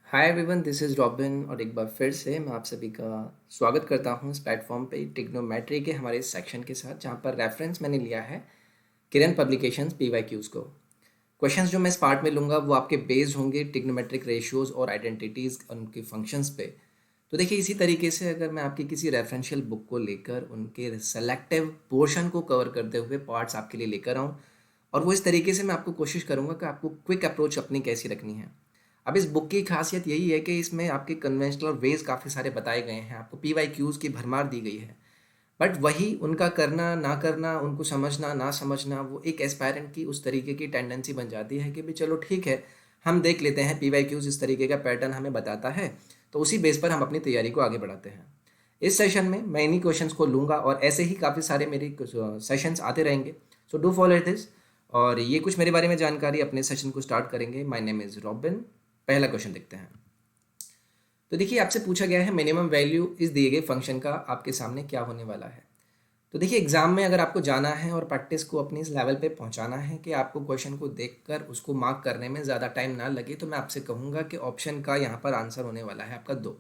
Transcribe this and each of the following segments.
Hi everyone, this is robin और एक बार फिर से मैं आप सभी का स्वागत करता हूं इस प्लेटफॉर्म पे टिग्नोमेट्री के हमारे इस सेक्शन के साथ, जहां पर रेफरेंस मैंने लिया है किरण पब्लिकेशंस पीवाईक्यूज़ को। क्वेश्चंस जो मैं इस पार्ट में लूँगा वो आपके बेस्ड होंगे टिग्नोमेट्रिक रेशियोज़ और आइडेंटिटीज़ और उनके फंक्शंस पे। तो देखिए, इसी तरीके से अगर मैं आपकी किसी रेफरेंशियल बुक को लेकर उनके सेलेक्टिव पोर्शन को कवर करते हुए पार्ट्स आपके लिए लेकर आऊँ, और वो इस तरीके से मैं आपको कोशिश करूँगा कि आपको क्विक अप्रोच अपनी कैसी रखनी है। अब इस बुक की खासियत यही है कि इसमें आपके कन्वेंशनल वेज काफ़ी सारे बताए गए हैं, आपको पीवाईक्यूज़ की भरमार दी गई है। बट वही उनका करना ना करना, उनको समझना ना समझना, वो एक एस्पायरेंट की उस तरीके की टेंडेंसी बन जाती है कि भाई चलो ठीक है, हम देख लेते हैं पीवाईक्यूज़ इस तरीके का पैटर्न हमें बताता है, तो उसी बेस पर हम अपनी तैयारी को आगे बढ़ाते हैं। इस सेशन में मैं इन्हीं क्वेश्चंस को लूँगा और ऐसे ही काफ़ी सारे मेरे सेशंस आते रहेंगे। So do follow this. और ये कुछ मेरे बारे में जानकारी, अपने सेशन को स्टार्ट करेंगे। My name is robin. पहला क्वेश्चन देखते हैं। तो देखिए, आपसे पूछा गया है मिनिमम वैल्यू इस दिए गए फंक्शन का आपके सामने क्या होने वाला है। तो देखिए, एग्जाम में अगर आपको जाना है और प्रैक्टिस को अपनी इस लेवल पे पहुंचाना है कि आपको क्वेश्चन को देखकर उसको मार्क करने में ज़्यादा टाइम ना लगे, तो मैं आपसे कहूँगा कि ऑप्शन का यहाँ पर आंसर होने वाला है आपका 2।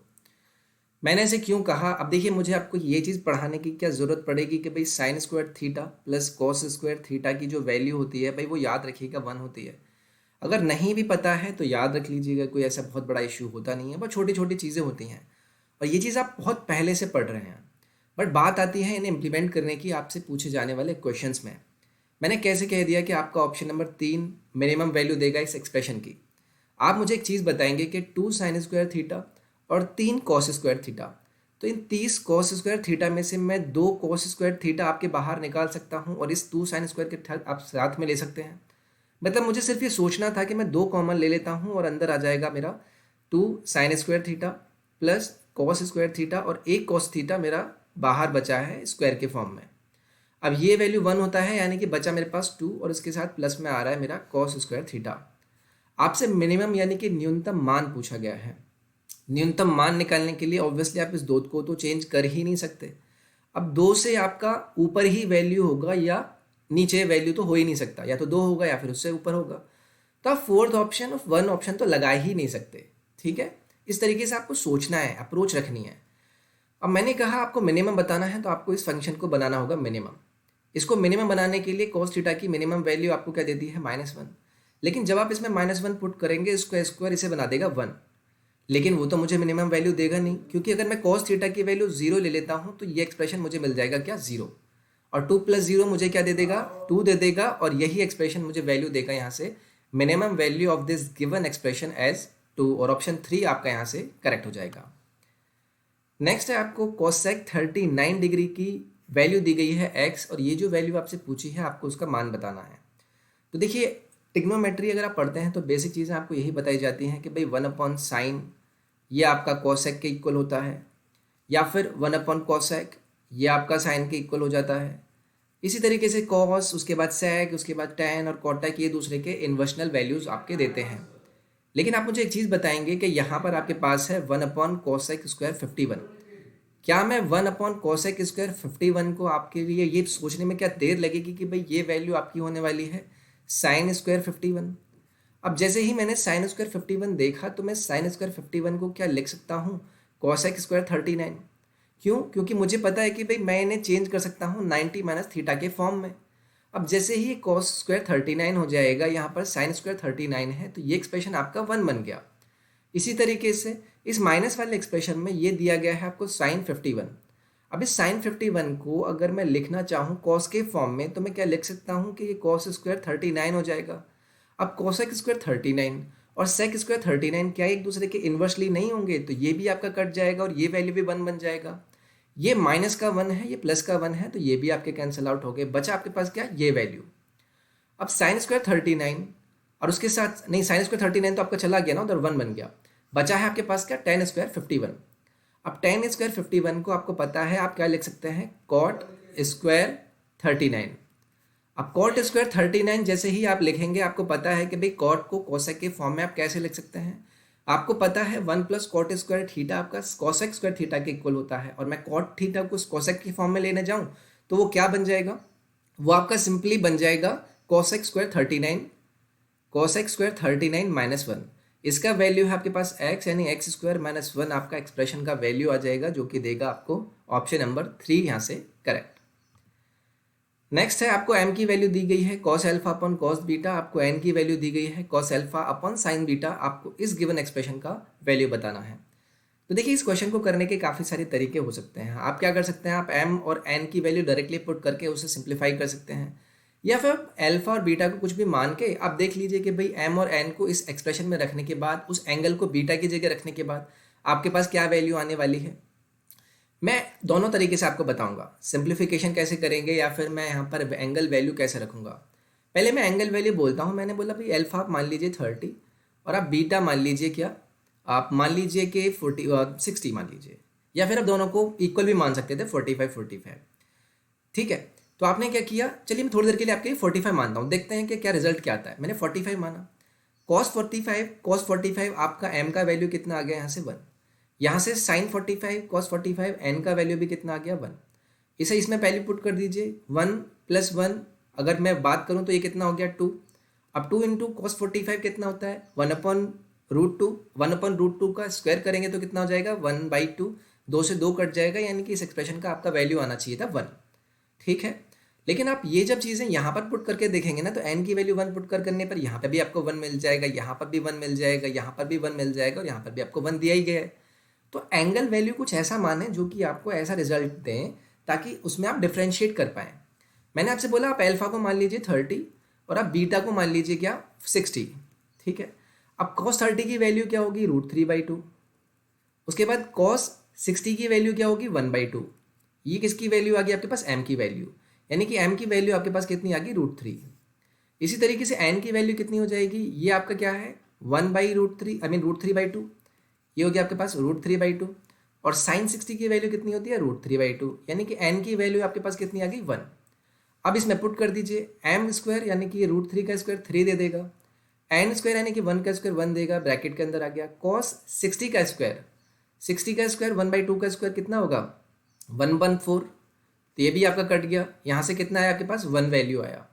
मैंने ऐसे क्यों कहा, अब देखिए, मुझे आपको ये चीज़ पढ़ाने की क्या ज़रूरत पड़ेगी कि भाई sine square theta plus cos square theta की जो वैल्यू होती है भाई वो याद रखिएगा 1 होती है। अगर नहीं भी पता है तो याद रख लीजिएगा, कोई ऐसा बहुत बड़ा इश्यू होता नहीं है, बहुत छोटी छोटी चीज़ें होती हैं और ये चीज़ आप बहुत पहले से पढ़ रहे हैं। बट बात आती है इन्हें इम्प्लीमेंट करने की, आपसे पूछे जाने वाले क्वेश्चंस में। मैंने कैसे कह दिया कि आपका ऑप्शन नंबर 3 मिनिमम वैल्यू देगा इस एक्सप्रेशन की। आप मुझे एक चीज़ बताएंगे कि 2 साइन स्क्वायर थीटा और 3 कॉस स्क्वायर थीटा, तो इन 30 कॉस स्क्वायर थीटा में से मैं 2 कॉस स्क्वायर थीटा आपके बाहर निकाल सकता हूँ और इस 2 साइन स्क्वायर के आप साथ में ले सकते हैं। मतलब मुझे सिर्फ ये सोचना था कि मैं 2 कॉमन ले लेता हूँ और अंदर आ जाएगा मेरा 2 sine square theta plus cos square theta, और एक कॉस थीटा मेरा बाहर बचा है स्क्वायर के फॉर्म में। अब ये वैल्यू 1 होता है, यानी कि बचा मेरे पास 2 और इसके साथ प्लस में आ रहा है मेरा कॉस स्क्वायर थीटा। आपसे मिनिमम यानी कि न्यूनतम मान पूछा गया है। न्यूनतम मान निकालने के लिए ऑब्वियसली आप इस दो को तो चेंज कर ही नहीं सकते। अब 2 से आपका ऊपर ही वैल्यू होगा या नीचे वैल्यू तो हो ही नहीं सकता, या तो 2 होगा या फिर उससे ऊपर होगा। तो आप फोर्थ ऑप्शन ऑफ 1 ऑप्शन तो लगा ही नहीं सकते। ठीक है, इस तरीके से आपको सोचना है, अप्रोच रखनी है। अब मैंने कहा आपको मिनिमम बताना है तो आपको इस फंक्शन को बनाना होगा मिनिमम। इसको मिनिमम बनाने के लिए cos थीटा की मिनिमम वैल्यू आपको क्या देती है, -1। लेकिन जब आप इसमें -1 पुट करेंगे, इसको स्क्वायर इसे बना देगा 1। लेकिन वो तो मुझे मिनिमम वैल्यू देगा नहीं, क्योंकि अगर मैं cos थीटा की वैल्यू 0 ले लेता हूँ तो ये एक्सप्रेशन मुझे मिल जाएगा क्या, 0। और 2 + 0 मुझे क्या दे देगा, 2 दे देगा, और यही एक्सप्रेशन मुझे वैल्यू देगा यहाँ से minimum value of this given expression as 2, और ऑप्शन 3 आपका यहाँ से करेक्ट हो जाएगा। नेक्स्ट है, आपको कोसेक 39 डिग्री की वैल्यू दी गई है x, और ये जो वैल्यू आपसे पूछी है आपको उसका मान बताना है। तो देखिए, टिग्नोमेट्री अगर आप पढ़ते हैं तो बेसिक चीज़ें आपको यही बताई जाती हैं कि भाई 1/sin ये आपका कोसेक के इक्वल होता है, या फिर 1/cosec ये आपका साइन के इक्वल हो जाता है। इसी तरीके से कॉस, उसके बाद सेक, उसके बाद टैन और कॉटेक, ये दूसरे के इन्वर्शनल वैल्यूज़ आपके देते हैं। लेकिन आप मुझे एक चीज़ बताएंगे कि यहाँ पर आपके पास है 1/cosec स्क्वायर 51। क्या मैं 1/cosec स्क्वायर 51 को आपके लिए ये सोचने में क्या देर लगेगी कि भाई ये वैल्यू आपकी होने वाली है साइन स्क्वायर 51। अब जैसे ही मैंने साइन स्क्वायर 51 देखा तो मैं साइन स्क्वायर 51 को क्या लिख सकता हूँ, cosec स्क्वायर 39। क्यों? क्योंकि मुझे पता है कि भाई मैं इन्हें चेंज कर सकता हूँ 90 माइनस थीटा के फॉर्म में। अब जैसे ही कॉस स्क्वायर 39 हो जाएगा, यहाँ पर साइन स्क्वायर 39 है, तो ये एक्सप्रेशन आपका 1 बन गया। इसी तरीके से इस माइनस वाले एक्सप्रेशन में ये दिया गया है आपको साइन 51। अब इस साइन 51 को अगर मैं लिखना चाहूँ कॉस के फॉर्म में, तो मैं क्या लिख सकता हूँ कि ये कॉस स्क्वायर 39 हो जाएगा। अब कोसेक स्क्वायर 39 और सेक स्क्वायर 39 क्या एक दूसरे के इन्वर्सली नहीं होंगे, तो ये भी आपका कट जाएगा और ये वैल्यू भी 1 बन जाएगा। ये माइनस का 1 है, ये प्लस का 1 है, तो ये भी आपके कैंसिल आउट हो गए। बचा आपके पास क्या, ये वैल्यू। अब साइन स्क्वायर 39 और उसके साथ नहीं, साइन स्क्वायर 39 तो आपका चला गया ना, उधर 1 बन गया। बचा है आपके पास क्या, टेन स्क्वायर 51। अब टेन स्क्वायर 51 को आपको पता है आप क्या लिख सकते हैं, कॉट स्क्वायर 39। अब कॉट स्क्वायर 39 जैसे ही आप लिखेंगे, आपको पता है कि भाई कॉट को कोसेक के फॉर्म में आप कैसे लिख सकते हैं। आपको पता है 1 + कॉट स्क्वायर थीटा आपका कोसेक स्क्वायर थीटा के इक्वल होता है, और मैं कॉट थीटा को कोसेक के फॉर्म में लेने जाऊं तो वो क्या बन जाएगा, वो आपका सिंपली बन जाएगा कोसेक स्क्वायर 39 -1। इसका वैल्यू है आपके पास x, यानी एक्स स्क्वायर माइनस वन आपका एक्सप्रेशन का वैल्यू आ जाएगा, जो कि देगा आपको ऑप्शन नंबर 3 यहाँ से करेक्ट। नेक्स्ट है आपको m की वैल्यू दी गई है cos alpha upon cos beta, आपको n की वैल्यू दी गई है cos alpha upon sine beta, आपको इस गिवन एक्सप्रेशन का वैल्यू बताना है। तो देखिए इस क्वेश्चन को करने के काफ़ी सारे तरीके हो सकते हैं। आप क्या कर सकते हैं, आप m और n की वैल्यू डायरेक्टली पुट करके उसे सिंप्लीफाई कर सकते हैं, या फिर अल्फा और बीटा को कुछ भी मान के आप देख लीजिए कि भाई m और n को इस एक्सप्रेशन में रखने के बाद, उस एंगल को बीटा की जगह रखने के बाद आपके पास क्या वैल्यू आने वाली है। मैं दोनों तरीके से आपको बताऊंगा, सिंप्लीफिकेशन कैसे करेंगे या फिर मैं यहाँ पर एंगल वैल्यू कैसे रखूंगा। पहले मैं एंगल वैल्यू बोलता हूँ। मैंने बोला भाई अल्फा आप मान लीजिए 30 और आप बीटा मान लीजिए क्या, आप मान लीजिए कि 60 मान लीजिए, या फिर आप दोनों को इक्वल भी मान सकते थे 45। ठीक है, तो आपने क्या किया, चलिए मैं थोड़ी देर के लिए आपके 45 मानता हूँ, देखते हैं कि क्या रिजल्ट क्या आता है। मैंने 45 माना, cos 45 आपका m का वैल्यू कितना आ गया यहाँ से 1, यहाँ से sin 45 cos 45 n का वैल्यू भी कितना आ गया 1। इसे इसमें पहले पुट कर दीजिए, 1 + 1 अगर मैं बात करूँ तो ये कितना हो गया 2। अब 2 × cos 45 कितना होता है 1/√2, 1/√2 का स्क्वायर करेंगे तो कितना हो जाएगा 1/2, 2 से 2 कट जाएगा, यानी कि इस एक्सप्रेशन का आपका वैल्यू आना चाहिए था 1। ठीक है, लेकिन आप ये जब चीज़ें यहाँ पर पुट करके देखेंगे ना, तो n की वैल्यू 1 पुट करने पर यहाँ पे भी आपको 1 मिल जाएगा, यहाँ पर भी 1 मिल जाएगा, यहाँ पर भी 1 मिल जाएगा, और यहाँ पर भी आपको 1 दिया ही गया है। तो एंगल वैल्यू कुछ ऐसा माने जो कि आपको ऐसा रिजल्ट दें ताकि उसमें आप डिफ्रेंशिएट कर पाएँ। मैंने आपसे बोला आप अल्फा को मान लीजिए 30 और आप बीटा को मान लीजिए क्या 60। ठीक है, अब cos 30 की वैल्यू क्या होगी √3/2, उसके बाद cos 60 की वैल्यू क्या होगी 1/2। ये किसकी वैल्यू आ गई आपके पास m की वैल्यू, यानी कि m की वैल्यू आपके पास कितनी आ गई √3। इसी तरीके से n की वैल्यू कितनी हो जाएगी, ये आपका क्या है 1/√3, आई मीन √3/2, ये हो गया आपके पास √3/2। और sin 60 की वैल्यू कितनी होती है √3/2, यानी कि n की वैल्यू आपके पास कितनी आ गई 1। अब इसमें पुट कर दीजिए m स्क्वायर, यानी कि √3 का स्क्वायर 3 दे देगा, n स्क्वायर यानी कि 1 का स्क्वायर 1 देगा, ब्रैकेट के अंदर आ गया cos 60 का स्क्वायर, 60 का स्क्वायर 1/2 का स्क्वायर कितना होगा 1/4, तो ये भी आपका कट गया। यहाँ से कितना आया आपके पास 1 वैल्यू आया।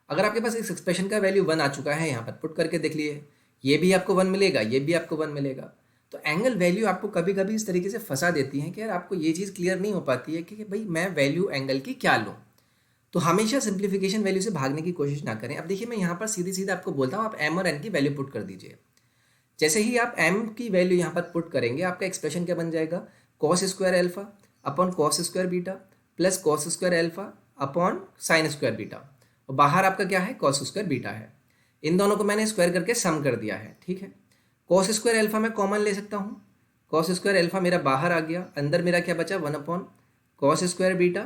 अगर आपके पास इस एक्सप्रेशन का वैल्यू 1 आ चुका है, यहाँ पर पुट करके देख लिए, ये भी आपको 1 मिलेगा, ये भी आपको 1 मिलेगा। तो एंगल वैल्यू आपको कभी कभी इस तरीके से फंसा देती है कि यार आपको ये चीज़ क्लियर नहीं हो पाती है कि भाई मैं वैल्यू एंगल की क्या लूँ। तो हमेशा सिंप्लीफिकेशन वैल्यू से भागने की कोशिश ना करें। अब देखिए मैं यहाँ पर सीधी सीधा आपको बोलता हूँ, आप m और n की वैल्यू पुट कर दीजिए। जैसे ही आप m की वैल्यू यहाँ पर पुट करेंगे, आपका एक्सप्रेशन क्या बन जाएगा cos square alpha upon cos square beta plus cos square alpha upon sine square beta, और बाहर आपका क्या है cos स्क्वायर बीटा है। इन दोनों को मैंने स्क्वायर करके सम कर दिया है। ठीक है, cos स्क्वायर अल्फा मैं कॉमन ले सकता हूँ, cos स्क्वायर अल्फा मेरा बाहर आ गया, अंदर मेरा क्या बचा 1/cos square beta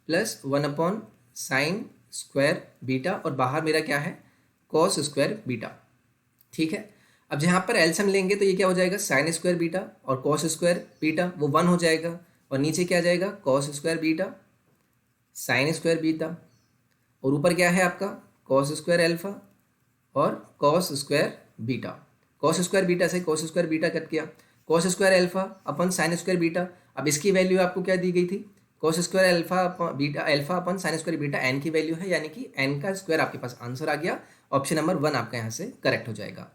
plus sine square beta, और बाहर मेरा क्या है cos स्क्वायर बीटा। ठीक है, अब जहाँ पर एलसीएम लेंगे तो ये क्या हो जाएगा साइन स्क्वायर बीटा और cos स्क्वायर बीटा वो 1 हो जाएगा, और नीचे क्या आ जाएगा cos square beta sine square beta, और ऊपर क्या है आपका cos स्क्वायर अल्फा और cos square beta. cos square beta से cos स्क्वायर बीटा कट गया, cos स्क्वायर अल्फा अपन साइन स्क्वायर बीटा। अब इसकी वैल्यू आपको क्या दी गई थी cos square alpha beta, alpha अपन साइन स्क्वायर बीटा n की वैल्यू है, यानी कि n का स्क्वायर आपके पास आंसर आ गया। ऑप्शन नंबर 1 आपका यहाँ से करेक्ट हो जाएगा।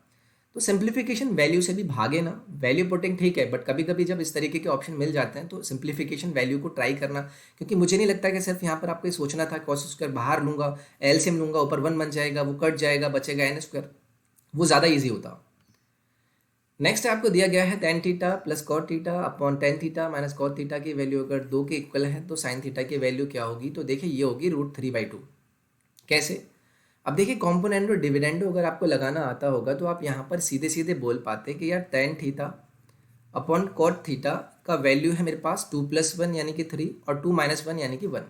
तो सिंप्लीफिकेशन वैल्यू से भी भागे ना, वैल्यू पुटिंग ठीक है, बट कभी कभी जब इस तरीके के ऑप्शन मिल जाते हैं तो सिंप्लीफिकेशन वैल्यू को ट्राई करना, क्योंकि मुझे नहीं लगता कि सिर्फ यहाँ पर आपको ये सोचना था cos स्क्वायर बाहर लूँगा, एलसीएम लूँगा, ऊपर 1 बन जाएगा, वो कट जाएगा, बचेगा n स्क्वायर, वो ज़्यादा ईजी होता। नेक्स्ट आपको दिया गया है tan theta plus cot theta upon tan theta minus cot theta की वैल्यू अगर 2 के इक्वल है तो साइन थीटा की वैल्यू क्या होगी, तो देखिए ये होगी √3/2। कैसे, अब देखिए कॉम्पोनेंट और डिविडेंडो अगर आपको लगाना आता होगा तो आप यहाँ पर सीधे सीधे बोल पाते कि यार tan theta upon cot theta का वैल्यू है मेरे पास 2 + 1 यानी कि 3 और 2 - 1 यानी कि 1।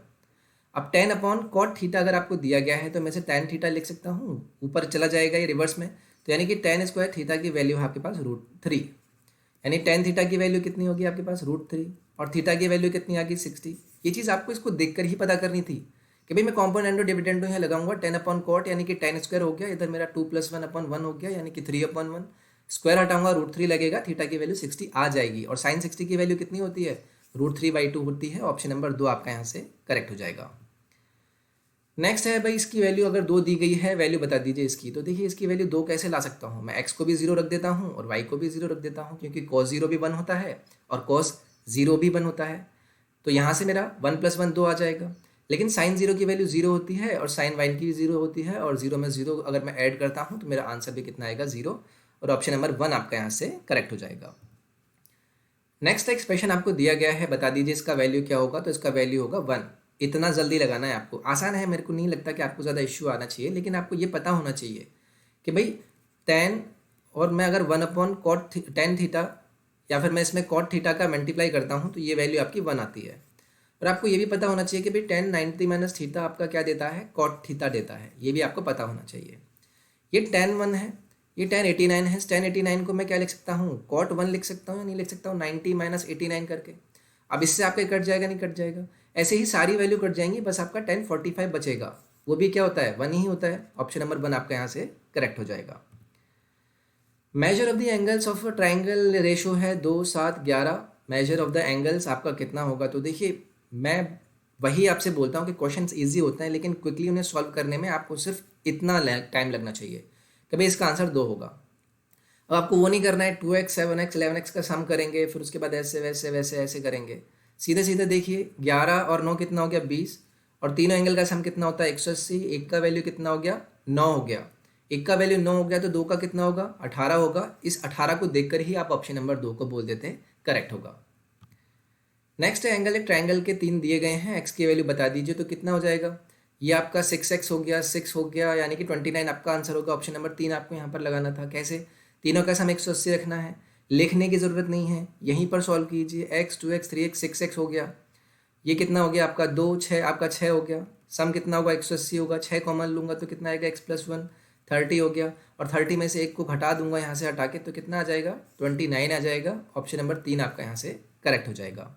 अब tan अपॉन कॉट थीटा अगर आपको दिया गया है तो मैं से tan थीटा लिख सकता हूँ, ऊपर चला जाएगा ये रिवर्स में, तो यानी कि tan स्क्वायर थीटा की वैल्यू है आपके पास √3, यानी tan थीटा की वैल्यू कितनी होगी आपके पास √3 और थीटा की वैल्यू कितनी आ गई 60। ये चीज़ आपको इसको देखकर ही पता करनी थी कि भाई मैं कॉम्पोनेंट और डिविडेंडो यहाँ लगाऊंगा, tan अपॉन कॉट यानी कि tan स्क्वायर हो गया, इधर मेरा 2 + 1/1 हो गया यानी कि 3/1, स्क्वायर हटाऊंगा √3 लगेगा, थीटा की वैल्यू 60 आ जाएगी, और साइन 60 की वैल्यू कितनी होती है √3/2 होती है। ऑप्शन नंबर 2 आपका यहाँ से करेक्ट हो जाएगा। नेक्स्ट है भाई, इसकी वैल्यू अगर 2 दी गई है, वैल्यू बता दीजिए इसकी। तो देखिए इसकी वैल्यू 2 कैसे ला सकता हूँ मैं, x को भी 0 रख देता हूँ और y को भी 0 रख देता हूँ, क्योंकि cos 0 भी 1 होता है और cos 0 भी 1 होता है। तो यहाँ से मेरा 1 + 1 2 आ जाएगा। लेकिन sin 0 की वैल्यू 0 होती है और sin 1 की भी 0 होती है, और 0 में 0 अगर मैं ऐड करता हूँ तो मेरा आंसर भी कितना आएगा, 0। और ऑप्शन नंबर 1 आपका यहाँ से करेक्ट हो जाएगा। नेक्स्ट एक्सप्रेशन आपको दिया गया है, बता दीजिए इसका वैल्यू क्या होगा। तो इसका वैल्यू होगा 1। इतना जल्दी लगाना है आपको, आसान है, मेरे को नहीं लगता कि आपको ज़्यादा इश्यू आना चाहिए, लेकिन आपको ये पता होना चाहिए कि भाई tan, और मैं अगर 1/cot tan थीटा, या फिर मैं इसमें cot थीटा का मल्टीप्लाई करता हूँ तो ये वैल्यू आपकी 1 आती है। और आपको ये भी पता होना चाहिए कि भाई tan 90 - थीटा आपका क्या देता है, cot थीटा देता है, ये भी आपको पता होना चाहिए। ये tan 1 है, ये tan 89 है। tan 89 को मैं क्या लिख सकता हूँ, cot 1 लिख सकता हूँ या नहीं लिख सकता हूँ, 90 - 89 करके। अब इससे आपका कट जाएगा, नहीं कट जाएगा, ऐसे ही सारी वैल्यू कट जाएंगी, बस आपका tan 45 बचेगा, वो भी क्या होता है, 1 ही होता है। ऑप्शन नंबर 1 आपका यहाँ से करेक्ट हो जाएगा। Measure of the angles of triangle ratio है 2, 7, 11। मेजर ऑफ द एंगल्स आपका कितना होगा। तो देखिए मैं वही आपसे बोलता हूँ कि क्वेश्चंस इजी होते हैं, लेकिन क्विकली उन्हें सॉल्व करने में आपको सिर्फ इतना टाइम लगना चाहिए कि भाई इसका आंसर 2 होगा। अब आपको वो नहीं करना है 2x 7x 11x का सम करेंगे, फिर उसके बाद ऐसे वैसे वैसे ऐसे करेंगे। सीधे सीधे देखिए 11 और 9 कितना हो गया, 20, और तीनों एंगल का सम कितना होता है, 180। एक का वैल्यू कितना हो गया, 9 हो गया। एक का वैल्यू 9 हो गया तो 2 का कितना होगा, 18 होगा। इस 18 को देखकर ही आप ऑप्शन नंबर 2 को बोल देते हैं करेक्ट होगा। नेक्स्ट है एंगल, एक ट्राइंगल के 3 दिए गए हैं, x की वैल्यू बता दीजिए तो कितना हो जाएगा। ये आपका 6x हो गया, 6 हो गया, यानी कि 29 आपका आंसर होगा। ऑप्शन नंबर 3 आपको यहाँ पर लगाना था। कैसे, तीनों का सम 180 रखना है, लिखने की ज़रूरत नहीं है, यहीं पर सॉल्व कीजिए। x 2x 3x 6x हो गया, ये कितना हो गया आपका 2, 6 आपका 6 हो गया। सम कितना होगा, 180 होगा, 6 कॉमन लूँगा तो कितना आएगा, x + 1 30 हो गया, और 30 में से 1 को घटा दूंगा यहाँ से हटा के, तो कितना आ जाएगा, 29 आ जाएगा। ऑप्शन नंबर 3 आपका यहाँ से करेक्ट हो जाएगा।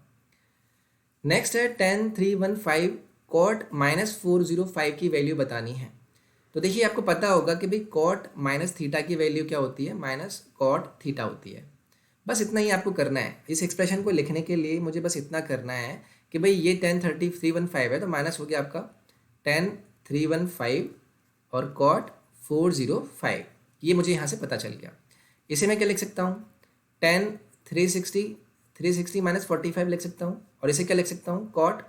नेक्स्ट है tan 315 cot -405 की वैल्यू बतानी है। तो देखिए आपको पता होगा कि भाई cot - थीटा की वैल्यू क्या होती है, -cot थीटा होती है। बस इतना ही आपको करना है। इस एक्सप्रेशन को लिखने के लिए मुझे बस इतना करना है कि भाई ये tan 315 है तो माइनस हो गया आपका tan 315 और cot 405, ये मुझे यहाँ से पता चल गया। इसे मैं क्या लिख सकता हूँ, tan 360 -45 लिख सकता हूँ, और इसे क्या लिख सकता हूँ, cot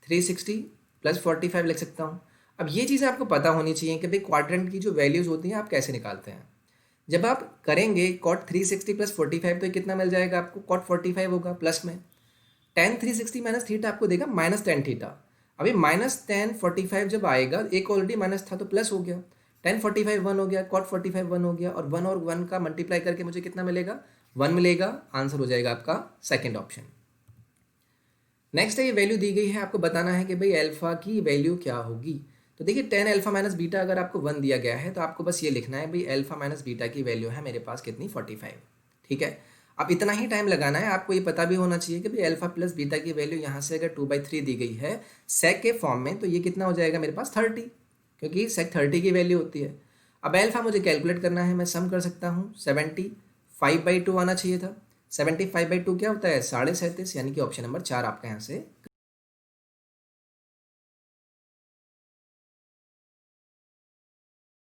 360 + 45 लिख सकता हूँ। अब ये चीज़ें आपको पता होनी चाहिए कि भाई क्वाड्रेंट की जो वैल्यूज़ होती हैं आप कैसे निकालते हैं। जब आप करेंगे cot 360 + 45 तो कितना मिल जाएगा आपको, cot 45 होगा, प्लस में tan 360 - थीटा आपको देगा -tan थीटा। अभी -tan 45 जब आएगा, एक ऑलरेडी माइनस था तो प्लस हो गया, tan 45 1 हो गया, cot 45 1 हो गया, और 1 और 1 का मल्टीप्लाई करके मुझे कितना मिलेगा, 1 मिलेगा। आंसर हो जाएगा आपका सेकेंड ऑप्शन। नेक्स्ट है, ये वैल्यू दी गई है, आपको बताना है कि भाई अल्फा की वैल्यू क्या होगी। तो देखिए tan α - बीटा अगर आपको 1 दिया गया है तो आपको बस ये लिखना है भाई अल्फा - बीटा की वैल्यू है मेरे पास कितनी, 45। ठीक है, अब इतना ही टाइम लगाना है। आपको ये पता भी होना चाहिए कि भाई अल्फा + बीटा की वैल्यू यहाँ से अगर 2/3 दी गई है सेक के फॉर्म में, तो ये कितना हो जाएगा मेरे पास 30, क्योंकि सेक 30 की वैल्यू होती है। अब अल्फा मुझे कैलकुलेट करना है, मैं सम कर सकता हूँ, 75/2 आना चाहिए था। 75/2 क्या होता है, 37.5, यानी कि ऑप्शन नंबर 4 आपका यहाँ से